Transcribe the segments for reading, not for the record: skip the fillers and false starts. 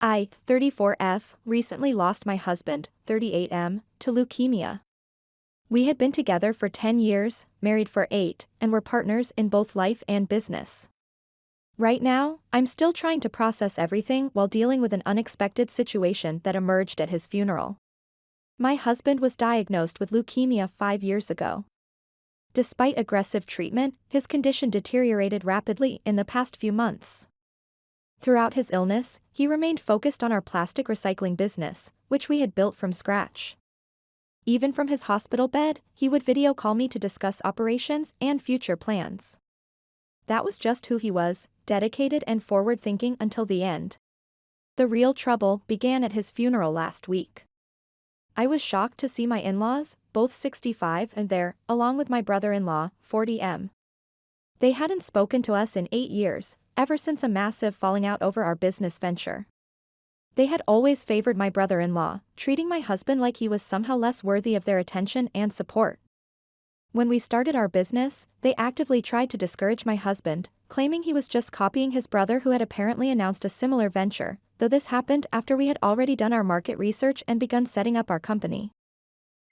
I, 34F, recently lost my husband, 38M, to leukemia. We had been together for 10 years, married for 8, and were partners in both life and business. Right now, I'm still trying to process everything while dealing with an unexpected situation that emerged at his funeral. My husband was diagnosed with leukemia 5 years ago. Despite aggressive treatment, his condition deteriorated rapidly in the past few months. Throughout his illness, he remained focused on our plastic recycling business, which we had built from scratch. Even from his hospital bed, he would video call me to discuss operations and future plans. That was just who he was, dedicated and forward-thinking until the end. The real trouble began at his funeral last week. I was shocked to see my in-laws, both 65 and there, along with my brother-in-law, 40M. They hadn't spoken to us in 8 years, ever since a massive falling out over our business venture. They had always favored my brother-in-law, treating my husband like he was somehow less worthy of their attention and support. When we started our business, they actively tried to discourage my husband, claiming he was just copying his brother who had apparently announced a similar venture, though this happened after we had already done our market research and begun setting up our company.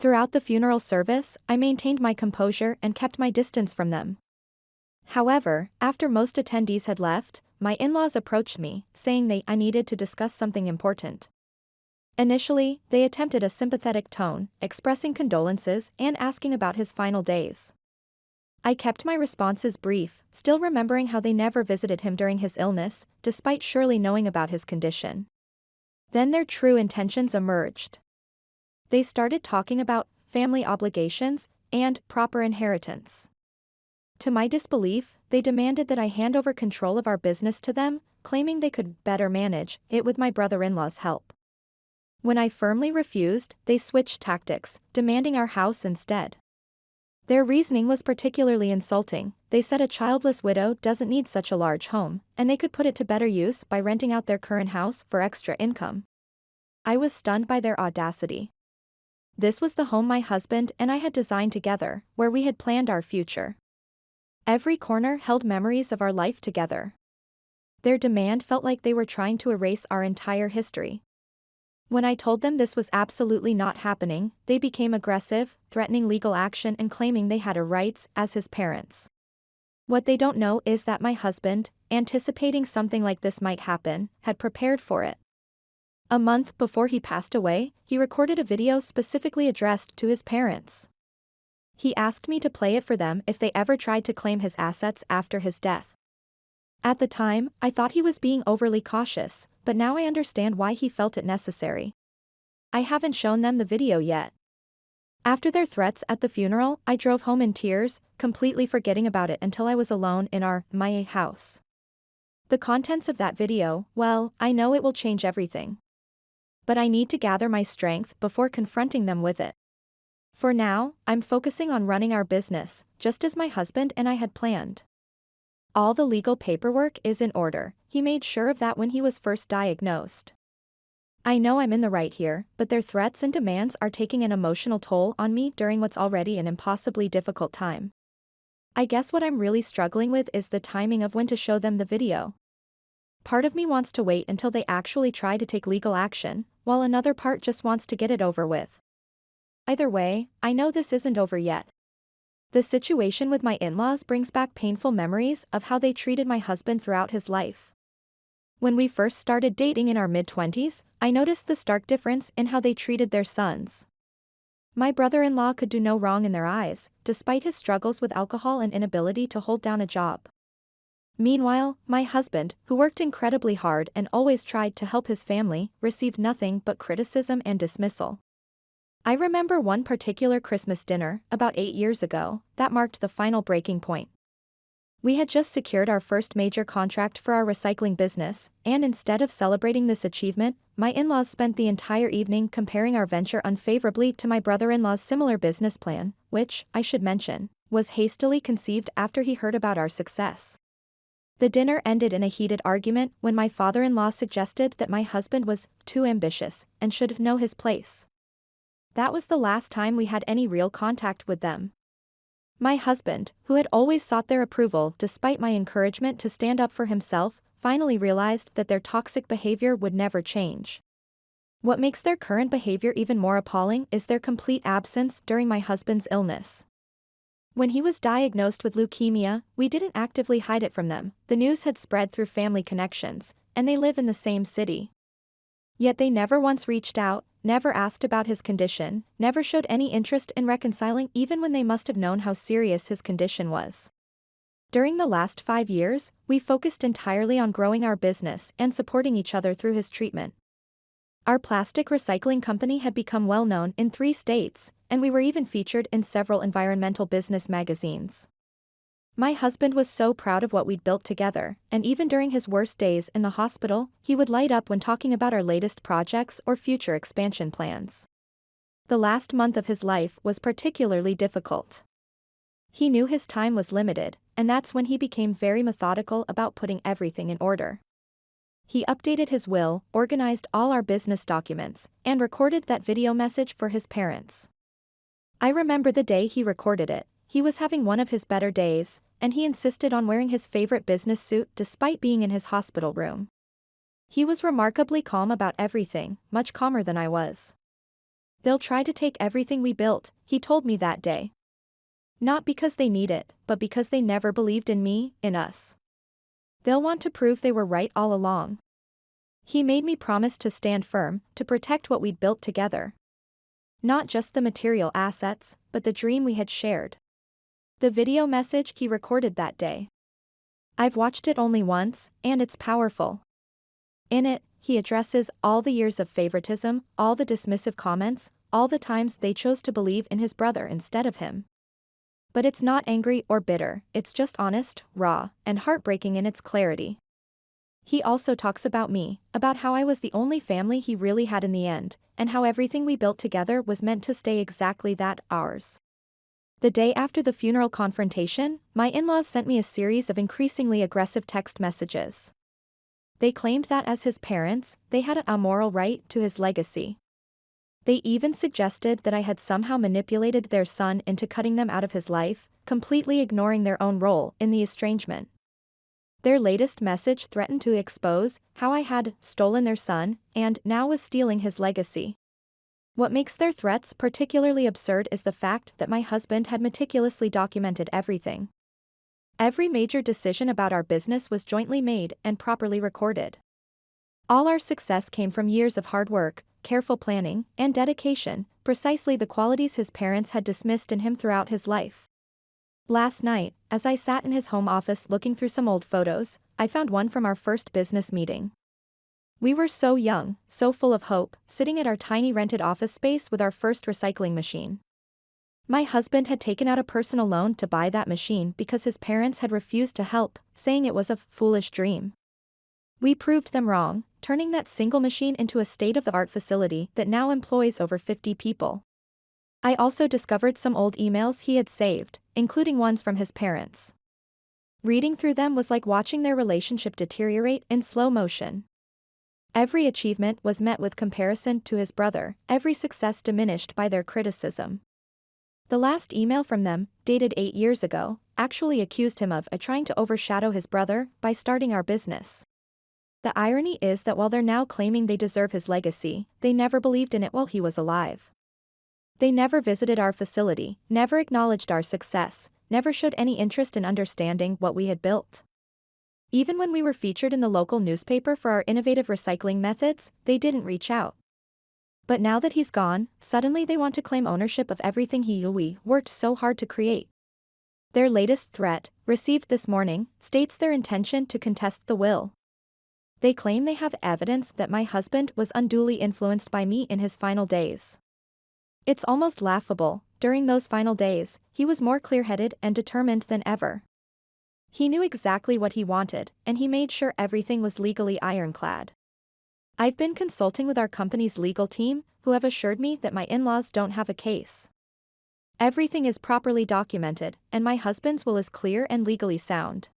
Throughout the funeral service, I maintained my composure and kept my distance from them. However, after most attendees had left, my in-laws approached me, saying I needed to discuss something important. Initially, they attempted a sympathetic tone, expressing condolences and asking about his final days. I kept my responses brief, still remembering how they never visited him during his illness, despite surely knowing about his condition. Then their true intentions emerged. They started talking about family obligations and proper inheritance. To my disbelief, they demanded that I hand over control of our business to them, claiming they could better manage it with my brother-in-law's help. When I firmly refused, they switched tactics, demanding our house instead. Their reasoning was particularly insulting. They said a childless widow doesn't need such a large home, and they could put it to better use by renting out their current house for extra income. I was stunned by their audacity. This was the home my husband and I had designed together, where we had planned our future. Every corner held memories of our life together. Their demand felt like they were trying to erase our entire history. When I told them this was absolutely not happening, they became aggressive, threatening legal action and claiming they had our rights as his parents. What they don't know is that my husband, anticipating something like this might happen, had prepared for it. A month before he passed away, he recorded a video specifically addressed to his parents. He asked me to play it for them if they ever tried to claim his assets after his death. At the time, I thought he was being overly cautious, but now I understand why he felt it necessary. I haven't shown them the video yet. After their threats at the funeral, I drove home in tears, completely forgetting about it until I was alone in my house. The contents of that video, well, I know it will change everything. But I need to gather my strength before confronting them with it. For now, I'm focusing on running our business, just as my husband and I had planned. All the legal paperwork is in order. He made sure of that when he was first diagnosed. I know I'm in the right here, but their threats and demands are taking an emotional toll on me during what's already an impossibly difficult time. I guess what I'm really struggling with is the timing of when to show them the video. Part of me wants to wait until they actually try to take legal action, while another part just wants to get it over with. Either way, I know this isn't over yet. The situation with my in-laws brings back painful memories of how they treated my husband throughout his life. When we first started dating in our mid-20s, I noticed the stark difference in how they treated their sons. My brother-in-law could do no wrong in their eyes, despite his struggles with alcohol and inability to hold down a job. Meanwhile, my husband, who worked incredibly hard and always tried to help his family, received nothing but criticism and dismissal. I remember one particular Christmas dinner, about 8 years ago, that marked the final breaking point. We had just secured our first major contract for our recycling business, and instead of celebrating this achievement, my in-laws spent the entire evening comparing our venture unfavorably to my brother-in-law's similar business plan, which, I should mention, was hastily conceived after he heard about our success. The dinner ended in a heated argument when my father-in-law suggested that my husband was too ambitious and should know his place. That was the last time we had any real contact with them. My husband, who had always sought their approval despite my encouragement to stand up for himself, finally realized that their toxic behavior would never change. What makes their current behavior even more appalling is their complete absence during my husband's illness. When he was diagnosed with leukemia, we didn't actively hide it from them. The news had spread through family connections, and they live in the same city. Yet they never once reached out, never asked about his condition, never showed any interest in reconciling even when they must have known how serious his condition was. During the last 5 years, we focused entirely on growing our business and supporting each other through his treatment. Our plastic recycling company had become well known in 3 states, and we were even featured in several environmental business magazines. My husband was so proud of what we'd built together, and even during his worst days in the hospital, he would light up when talking about our latest projects or future expansion plans. The last month of his life was particularly difficult. He knew his time was limited, and that's when he became very methodical about putting everything in order. He updated his will, organized all our business documents, and recorded that video message for his parents. I remember the day he recorded it. He was having one of his better days, and he insisted on wearing his favorite business suit despite being in his hospital room. He was remarkably calm about everything, much calmer than I was. "They'll try to take everything we built," he told me that day. "Not because they need it, but because they never believed in me, in us. They'll want to prove they were right all along." He made me promise to stand firm, to protect what we'd built together. Not just the material assets, but the dream we had shared. The video message he recorded that day. I've watched it only once, and it's powerful. In it, he addresses all the years of favoritism, all the dismissive comments, all the times they chose to believe in his brother instead of him. But it's not angry or bitter, it's just honest, raw, and heartbreaking in its clarity. He also talks about me, about how I was the only family he really had in the end, and how everything we built together was meant to stay exactly that, ours. The day after the funeral confrontation, my in-laws sent me a series of increasingly aggressive text messages. They claimed that as his parents, they had a moral right to his legacy. They even suggested that I had somehow manipulated their son into cutting them out of his life, completely ignoring their own role in the estrangement. Their latest message threatened to expose how I had stolen their son and now was stealing his legacy. What makes their threats particularly absurd is the fact that my husband had meticulously documented everything. Every major decision about our business was jointly made and properly recorded. All our success came from years of hard work, careful planning, and dedication, precisely the qualities his parents had dismissed in him throughout his life. Last night, as I sat in his home office looking through some old photos, I found one from our first business meeting. We were so young, so full of hope, sitting at our tiny rented office space with our first recycling machine. My husband had taken out a personal loan to buy that machine because his parents had refused to help, saying it was a foolish dream. We proved them wrong, turning that single machine into a state-of-the-art facility that now employs over 50 people. I also discovered some old emails he had saved, including ones from his parents. Reading through them was like watching their relationship deteriorate in slow motion. Every achievement was met with comparison to his brother, every success diminished by their criticism. The last email from them, dated 8 years ago, actually accused him of trying to overshadow his brother by starting our business. The irony is that while they're now claiming they deserve his legacy, they never believed in it while he was alive. They never visited our facility, never acknowledged our success, never showed any interest in understanding what we had built. Even when we were featured in the local newspaper for our innovative recycling methods, they didn't reach out. But now that he's gone, suddenly they want to claim ownership of everything we worked so hard to create. Their latest threat, received this morning, states their intention to contest the will. They claim they have evidence that my husband was unduly influenced by me in his final days. It's almost laughable. During those final days, he was more clear-headed and determined than ever. He knew exactly what he wanted, and he made sure everything was legally ironclad. I've been consulting with our company's legal team, who have assured me that my in-laws don't have a case. Everything is properly documented, and my husband's will is clear and legally sound.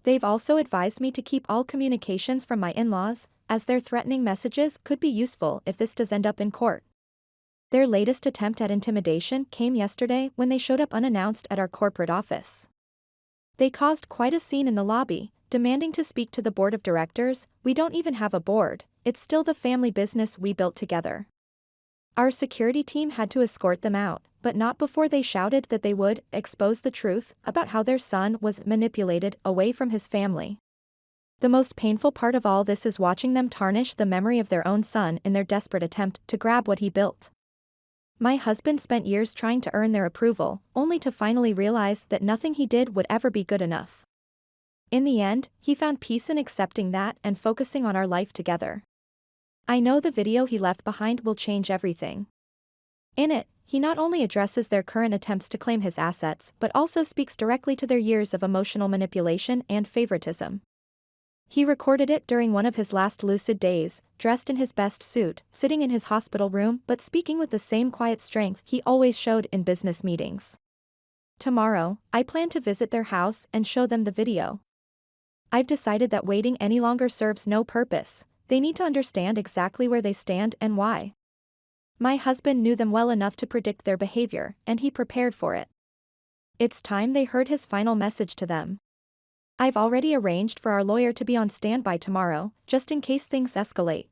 They've also advised me to keep all communications from my in-laws, as their threatening messages could be useful if this does end up in court. Their latest attempt at intimidation came yesterday when they showed up unannounced at our corporate office. They caused quite a scene in the lobby, demanding to speak to the board of directors. We don't even have a board, it's still the family business we built together. Our security team had to escort them out, but not before they shouted that they would expose the truth about how their son was manipulated away from his family. The most painful part of all this is watching them tarnish the memory of their own son in their desperate attempt to grab what he built. My husband spent years trying to earn their approval, only to finally realize that nothing he did would ever be good enough. In the end, he found peace in accepting that and focusing on our life together. I know the video he left behind will change everything. In it, he not only addresses their current attempts to claim his assets but also speaks directly to their years of emotional manipulation and favoritism. He recorded it during one of his last lucid days, dressed in his best suit, sitting in his hospital room but speaking with the same quiet strength he always showed in business meetings. Tomorrow, I plan to visit their house and show them the video. I've decided that waiting any longer serves no purpose. They need to understand exactly where they stand and why. My husband knew them well enough to predict their behavior, and he prepared for it. It's time they heard his final message to them. I've already arranged for our lawyer to be on standby tomorrow, just in case things escalate.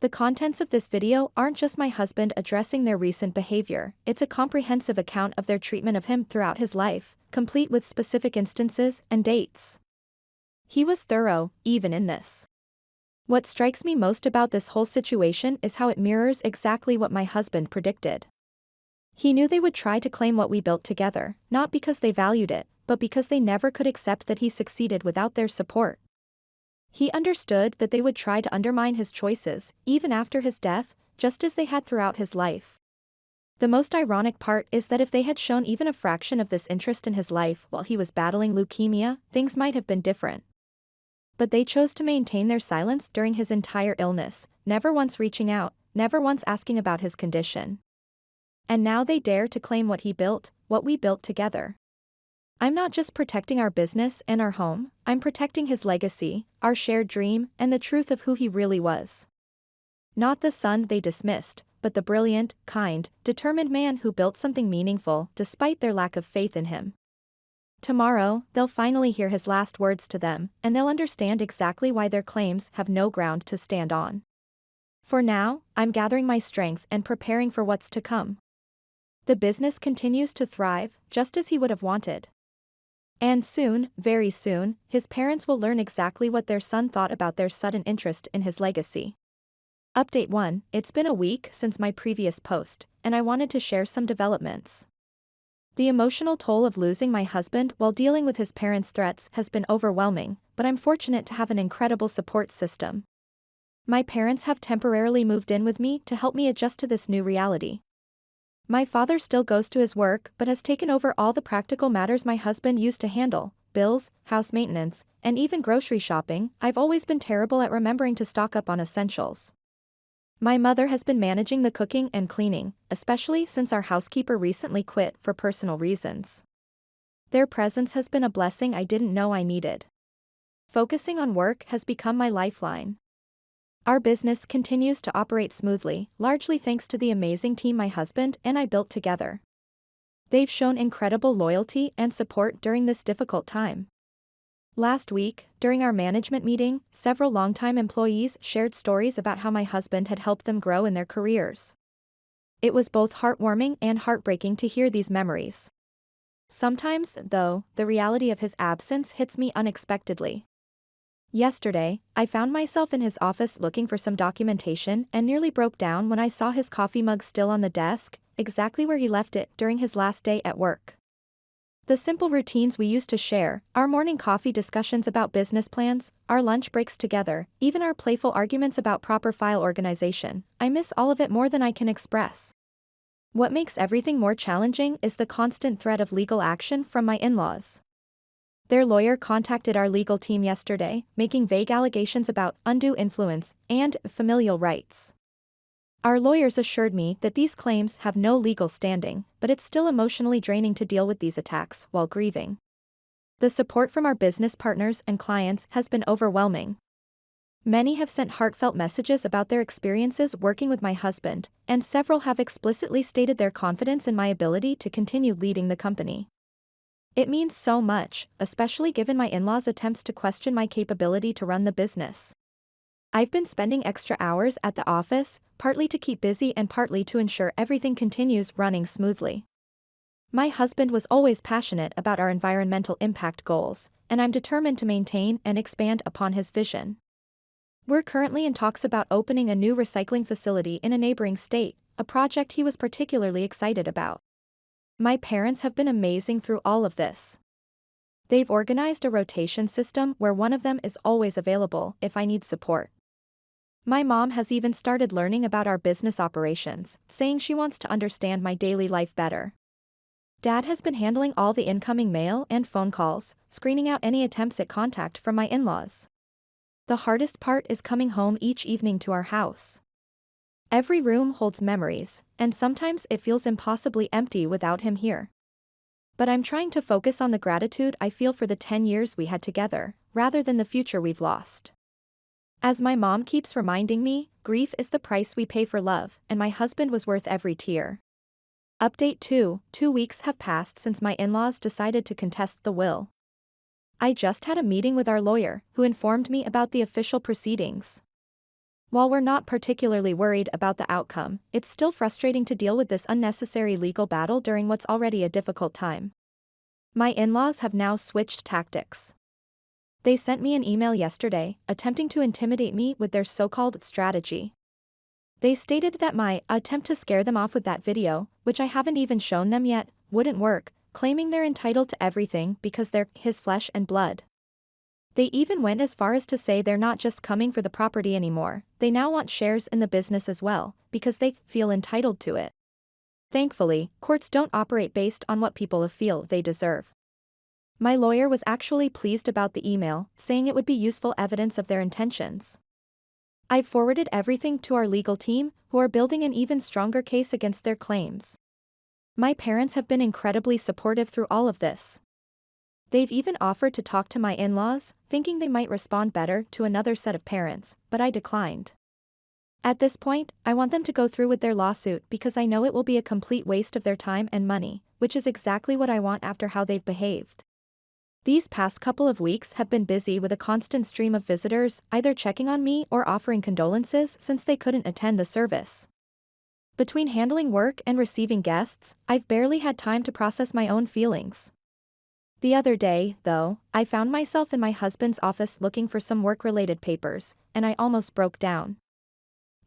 The contents of this video aren't just my husband addressing their recent behavior, it's a comprehensive account of their treatment of him throughout his life, complete with specific instances and dates. He was thorough, even in this. What strikes me most about this whole situation is how it mirrors exactly what my husband predicted. He knew they would try to claim what we built together, not because they valued it, but because they never could accept that he succeeded without their support. He understood that they would try to undermine his choices, even after his death, just as they had throughout his life. The most ironic part is that if they had shown even a fraction of this interest in his life while he was battling leukemia, things might have been different. But they chose to maintain their silence during his entire illness, never once reaching out, never once asking about his condition. And now they dare to claim what he built, what we built together. I'm not just protecting our business and our home, I'm protecting his legacy, our shared dream, and the truth of who he really was. Not the son they dismissed, but the brilliant, kind, determined man who built something meaningful despite their lack of faith in him. Tomorrow, they'll finally hear his last words to them, and they'll understand exactly why their claims have no ground to stand on. For now, I'm gathering my strength and preparing for what's to come. The business continues to thrive, just as he would have wanted. And soon, very soon, his parents will learn exactly what their son thought about their sudden interest in his legacy. Update 1: It's been a week since my previous post, and I wanted to share some developments. The emotional toll of losing my husband while dealing with his parents' threats has been overwhelming, but I'm fortunate to have an incredible support system. My parents have temporarily moved in with me to help me adjust to this new reality. My father still goes to his work but has taken over all the practical matters my husband used to handle: bills, house maintenance, and even grocery shopping. I've always been terrible at remembering to stock up on essentials. My mother has been managing the cooking and cleaning, especially since our housekeeper recently quit for personal reasons. Their presence has been a blessing I didn't know I needed. Focusing on work has become my lifeline. Our business continues to operate smoothly, largely thanks to the amazing team my husband and I built together. They've shown incredible loyalty and support during this difficult time. Last week, during our management meeting, several longtime employees shared stories about how my husband had helped them grow in their careers. It was both heartwarming and heartbreaking to hear these memories. Sometimes, though, the reality of his absence hits me unexpectedly. Yesterday, I found myself in his office looking for some documentation and nearly broke down when I saw his coffee mug still on the desk, exactly where he left it during his last day at work. The simple routines we used to share, our morning coffee discussions about business plans, our lunch breaks together, even our playful arguments about proper file organization, I miss all of it more than I can express. What makes everything more challenging is the constant threat of legal action from my in-laws. Their lawyer contacted our legal team yesterday, making vague allegations about undue influence and familial rights. Our lawyers assured me that these claims have no legal standing, but it's still emotionally draining to deal with these attacks while grieving. The support from our business partners and clients has been overwhelming. Many have sent heartfelt messages about their experiences working with my husband, and several have explicitly stated their confidence in my ability to continue leading the company. It means so much, especially given my in-laws' attempts to question my capability to run the business. I've been spending extra hours at the office, partly to keep busy and partly to ensure everything continues running smoothly. My husband was always passionate about our environmental impact goals, and I'm determined to maintain and expand upon his vision. We're currently in talks about opening a new recycling facility in a neighboring state, a project he was particularly excited about. My parents have been amazing through all of this. They've organized a rotation system where one of them is always available if I need support. My mom has even started learning about our business operations, saying she wants to understand my daily life better. Dad has been handling all the incoming mail and phone calls, screening out any attempts at contact from my in-laws. The hardest part is coming home each evening to our house. Every room holds memories, and sometimes it feels impossibly empty without him here. But I'm trying to focus on the gratitude I feel for the 10 years we had together, rather than the future we've lost. As my mom keeps reminding me, grief is the price we pay for love, and my husband was worth every tear. Update 2: 2 weeks have passed since my in-laws decided to contest the will. I just had a meeting with our lawyer, who informed me about the official proceedings. While we're not particularly worried about the outcome, it's still frustrating to deal with this unnecessary legal battle during what's already a difficult time. My in-laws have now switched tactics. They sent me an email yesterday, attempting to intimidate me with their so-called strategy. They stated that my attempt to scare them off with that video, which I haven't even shown them yet, wouldn't work, claiming they're entitled to everything because they're his flesh and blood. They even went as far as to say they're not just coming for the property anymore, they now want shares in the business as well, because they feel entitled to it. Thankfully, courts don't operate based on what people feel they deserve. My lawyer was actually pleased about the email, saying it would be useful evidence of their intentions. I've forwarded everything to our legal team, who are building an even stronger case against their claims. My parents have been incredibly supportive through all of this. They've even offered to talk to my in-laws, thinking they might respond better to another set of parents, but I declined. At this point, I want them to go through with their lawsuit because I know it will be a complete waste of their time and money, which is exactly what I want after how they've behaved. These past couple of weeks have been busy with a constant stream of visitors, either checking on me or offering condolences since they couldn't attend the service. Between handling work and receiving guests, I've barely had time to process my own feelings. The other day, though, I found myself in my husband's office looking for some work-related papers, and I almost broke down.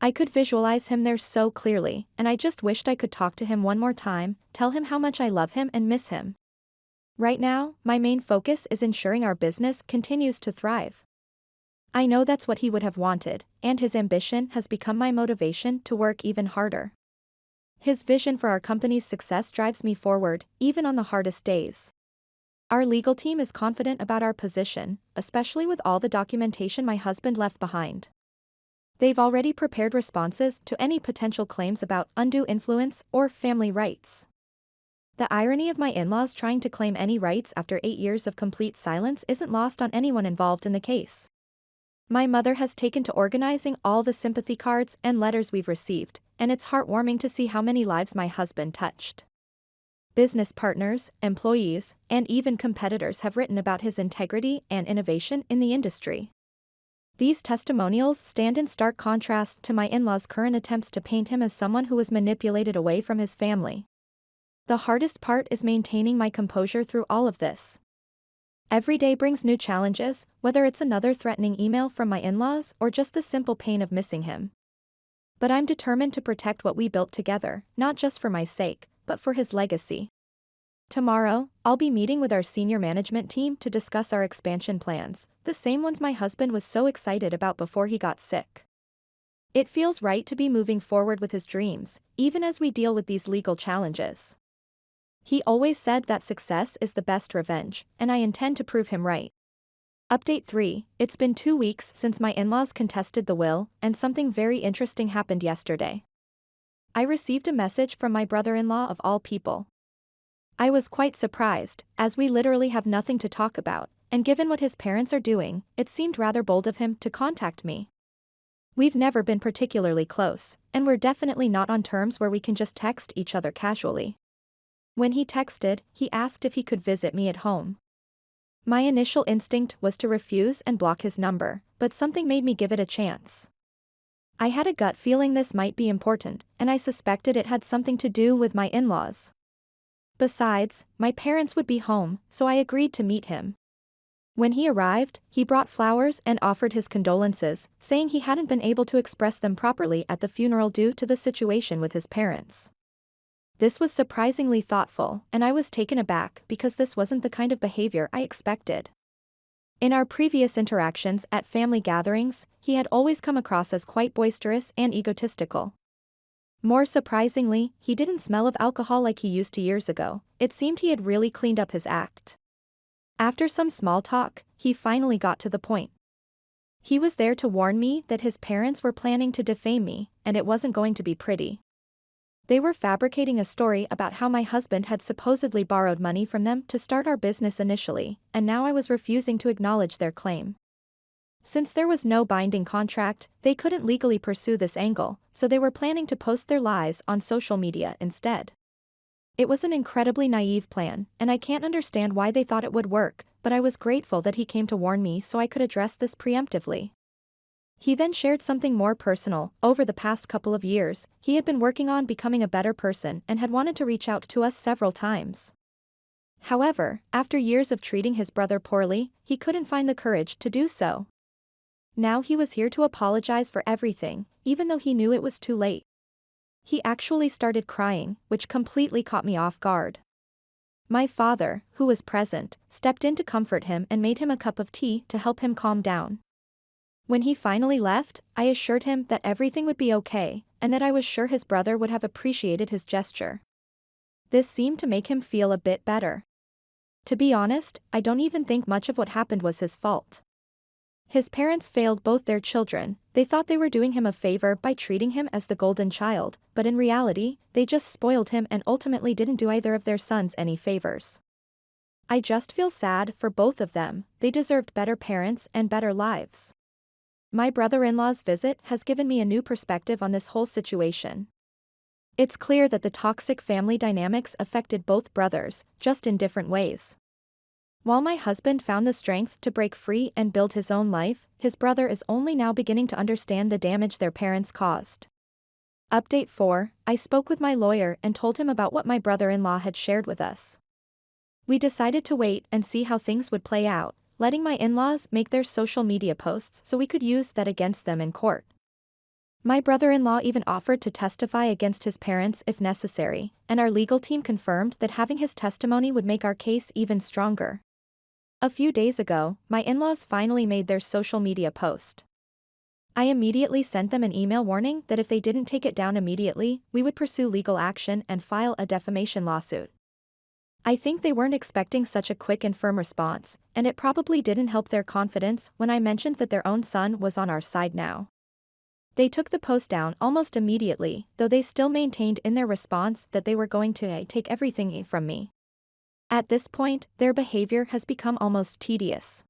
I could visualize him there so clearly, and I just wished I could talk to him one more time, tell him how much I love him and miss him. Right now, my main focus is ensuring our business continues to thrive. I know that's what he would have wanted, and his ambition has become my motivation to work even harder. His vision for our company's success drives me forward, even on the hardest days. Our legal team is confident about our position, especially with all the documentation my husband left behind. They've already prepared responses to any potential claims about undue influence or family rights. The irony of my in-laws trying to claim any rights after 8 years of complete silence isn't lost on anyone involved in the case. My mother has taken to organizing all the sympathy cards and letters we've received, and it's heartwarming to see how many lives my husband touched. Business partners, employees, and even competitors have written about his integrity and innovation in the industry. These testimonials stand in stark contrast to my in-laws' current attempts to paint him as someone who was manipulated away from his family. The hardest part is maintaining my composure through all of this. Every day brings new challenges, whether it's another threatening email from my in-laws or just the simple pain of missing him. But I'm determined to protect what we built together, not just for my sake, but for his legacy. Tomorrow, I'll be meeting with our senior management team to discuss our expansion plans, the same ones my husband was so excited about before he got sick. It feels right to be moving forward with his dreams, even as we deal with these legal challenges. He always said that success is the best revenge, and I intend to prove him right. Update 3: It's been 2 weeks since my in-laws contested the will, and something very interesting happened yesterday. I received a message from my brother-in-law of all people. I was quite surprised, as we literally have nothing to talk about, and given what his parents are doing, it seemed rather bold of him to contact me. We've never been particularly close, and we're definitely not on terms where we can just text each other casually. When he texted, he asked if he could visit me at home. My initial instinct was to refuse and block his number, but something made me give it a chance. I had a gut feeling this might be important, and I suspected it had something to do with my in-laws. Besides, my parents would be home, so I agreed to meet him. When he arrived, he brought flowers and offered his condolences, saying he hadn't been able to express them properly at the funeral due to the situation with his parents. This was surprisingly thoughtful, and I was taken aback because this wasn't the kind of behavior I expected. In our previous interactions at family gatherings, he had always come across as quite boisterous and egotistical. More surprisingly, he didn't smell of alcohol like he used to years ago. It seemed he had really cleaned up his act. After some small talk, he finally got to the point. He was there to warn me that his parents were planning to defame me, and it wasn't going to be pretty. They were fabricating a story about how my husband had supposedly borrowed money from them to start our business initially, and now I was refusing to acknowledge their claim. Since there was no binding contract, they couldn't legally pursue this angle, so they were planning to post their lies on social media instead. It was an incredibly naive plan, and I can't understand why they thought it would work, but I was grateful that he came to warn me so I could address this preemptively. He then shared something more personal. Over the past couple of years, he had been working on becoming a better person and had wanted to reach out to us several times. However, after years of treating his brother poorly, he couldn't find the courage to do so. Now he was here to apologize for everything, even though he knew it was too late. He actually started crying, which completely caught me off guard. My father, who was present, stepped in to comfort him and made him a cup of tea to help him calm down. When he finally left, I assured him that everything would be okay, and that I was sure his brother would have appreciated his gesture. This seemed to make him feel a bit better. To be honest, I don't even think much of what happened was his fault. His parents failed both their children. They thought they were doing him a favor by treating him as the golden child, but in reality, they just spoiled him and ultimately didn't do either of their sons any favors. I just feel sad for both of them. They deserved better parents and better lives. My brother-in-law's visit has given me a new perspective on this whole situation. It's clear that the toxic family dynamics affected both brothers, just in different ways. While my husband found the strength to break free and build his own life, his brother is only now beginning to understand the damage their parents caused. Update 4, I spoke with my lawyer and told him about what my brother-in-law had shared with us. We decided to wait and see how things would play out, letting my in-laws make their social media posts so we could use that against them in court. My brother-in-law even offered to testify against his parents if necessary, and our legal team confirmed that having his testimony would make our case even stronger. A few days ago, my in-laws finally made their social media post. I immediately sent them an email warning that if they didn't take it down immediately, we would pursue legal action and file a defamation lawsuit. I think they weren't expecting such a quick and firm response, and it probably didn't help their confidence when I mentioned that their own son was on our side now. They took the post down almost immediately, though they still maintained in their response that they were going to take everything from me. At this point, their behavior has become almost tedious.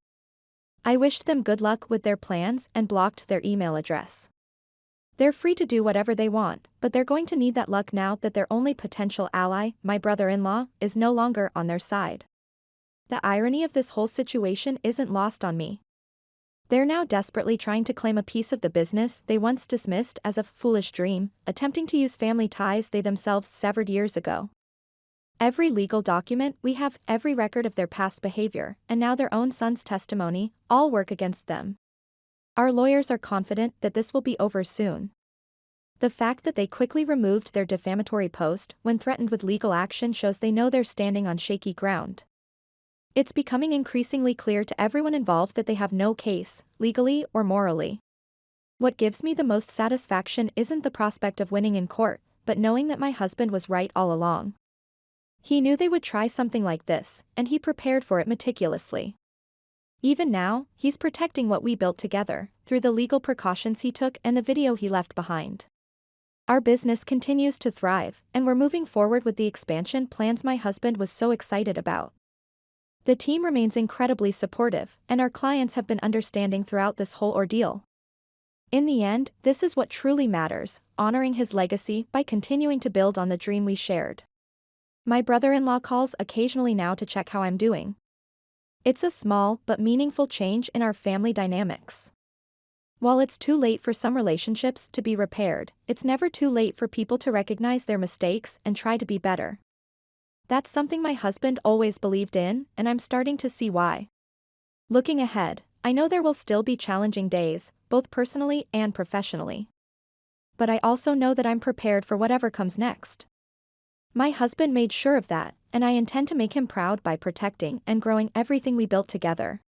I wished them good luck with their plans and blocked their email address. They're free to do whatever they want, but they're going to need that luck now that their only potential ally, my brother-in-law, is no longer on their side. The irony of this whole situation isn't lost on me. They're now desperately trying to claim a piece of the business they once dismissed as a foolish dream, attempting to use family ties they themselves severed years ago. Every legal document we have, every record of their past behavior, and now their own son's testimony, all work against them. Our lawyers are confident that this will be over soon. The fact that they quickly removed their defamatory post when threatened with legal action shows they know they're standing on shaky ground. It's becoming increasingly clear to everyone involved that they have no case, legally or morally. What gives me the most satisfaction isn't the prospect of winning in court, but knowing that my husband was right all along. He knew they would try something like this, and he prepared for it meticulously. Even now, he's protecting what we built together, through the legal precautions he took and the video he left behind. Our business continues to thrive, and we're moving forward with the expansion plans my husband was so excited about. The team remains incredibly supportive, and our clients have been understanding throughout this whole ordeal. In the end, this is what truly matters, honoring his legacy by continuing to build on the dream we shared. My brother-in-law calls occasionally now to check how I'm doing. It's a small but meaningful change in our family dynamics. While it's too late for some relationships to be repaired, it's never too late for people to recognize their mistakes and try to be better. That's something my husband always believed in, and I'm starting to see why. Looking ahead, I know there will still be challenging days, both personally and professionally. But I also know that I'm prepared for whatever comes next. My husband made sure of that, and I intend to make him proud by protecting and growing everything we built together.